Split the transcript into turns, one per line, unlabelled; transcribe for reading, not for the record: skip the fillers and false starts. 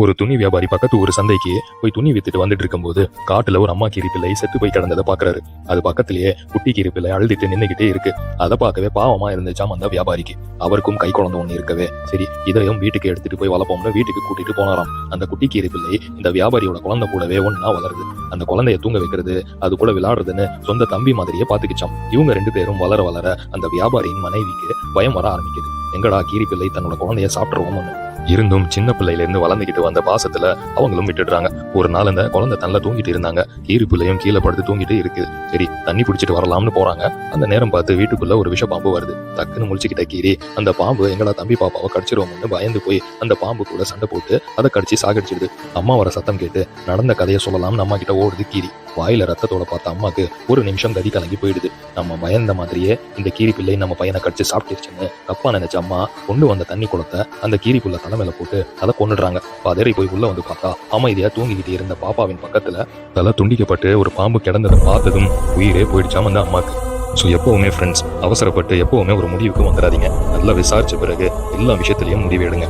ஒரு துணி வியாபாரி பக்கத்து ஒரு சந்தைக்கு போய் துணி வித்துட்டு வந்துட்டு இருக்கும்போது காட்டுல ஒரு அம்மா கீரி பிள்ளை செத்து போய் கிடந்ததை பாக்குறாரு. அது பக்கத்திலேயே குட்டி கீரி பிள்ளை அழுதுட்டு நின்னுகிட்டே இருக்கு. அதை பார்க்கவே பாவமா இருந்துச்சாம் அந்த வியாபாரிக்கு. அவருக்கும் கை குழந்தை ஒண்ணு இருக்கவே சரி இதையும் வீட்டுக்கு எடுத்துட்டு போய் வளர்ப்போம்னு வீட்டுக்கு கூட்டிட்டு போனாராம். அந்த குட்டி கீரி பிள்ளை இந்த வியாபாரியோட குழந்தை கூடவே ஒன்னா வளருது. அந்த குழந்தைய தூங்க வைக்கிறது, அது கூட விளையாடுறதுன்னு சொந்த தம்பி மாதிரியே பாத்துக்கிச்சாம். இவங்க ரெண்டு பேரும் வளர வளர அந்த வியாபாரியின் மனைவிக்கு பயம் வர ஆரம்பிக்குது. எங்கடா கீரி பிள்ளை தன்னோட குழந்தைய சாப்பிட்டுருவோம்னு. இருந்தும் சின்ன பிள்ளையில இருந்து வளர்ந்துகிட்டு வந்த பாசத்துல அவங்களும் விட்டுடுறாங்க. ஒரு நாள் அந்த குழந்தை தள்ள தூங்கிட்டு இருந்தாங்க. கீரி பிள்ளையும் கீழே படுத்து தூங்கிட்டு இருக்கு. சரி தண்ணி குடிச்சிட்டு வரலாம்னு போறாங்க. அந்த நேரம் பார்த்து வீட்டுக்குள்ள ஒரு விஷ பாம்பு வருது. டக்குன்னு முழிச்சுக்கிட்ட கீரி அந்த பாம்பு எங்களா தம்பி பாப்பாவை கடிச்சிருவோம்னு பயந்து போய் அந்த பாம்பு கூட சண்டை போட்டு அதை கடிச்சு சாகடிச்சிடுது. அம்மா வர சத்தம் கேட்டு நடந்த கதையை சொல்லலாம்னு அம்மா கிட்ட ஓடுது கீரி. வாயில ரத்தத்தோட பார்த்த அம்மாக்கு ஒரு நிமிஷம் கதி கலங்கி போயிடுது. நம்ம பயந்த மாதிரியே இந்த கீரி பிள்ளை நம்ம பையனை கடிச்சு சாப்பிட்டுருச்சுன்னு தப்பா நினைச்ச அம்மா கொண்டு வந்த தண்ணி குளத்தை அந்த கீரிக்குள்ள தலைமையில போட்டு அதை கொண்டுடுறாங்க. பதறி போய் உள்ள வந்து பார்த்தா அமைதியா தூங்கிக்கிட்டு இருந்த பாப்பாவின் பக்கத்துல தலை துண்டிக்கப்பட்டு ஒரு பாம்பு கிடந்ததை பார்த்ததும் உயிரே போயிடுச்சாம் அந்த அம்மாக்கு. ஸோ எப்பவுமே ஃப்ரெண்ட்ஸ் அவசரப்பட்டு எப்பவுமே ஒரு முடிவுக்கு வந்துடாதீங்க. நல்லா விசாரிச்ச பிறகு எல்லா விஷயத்திலையும் முடிவு எடுங்க.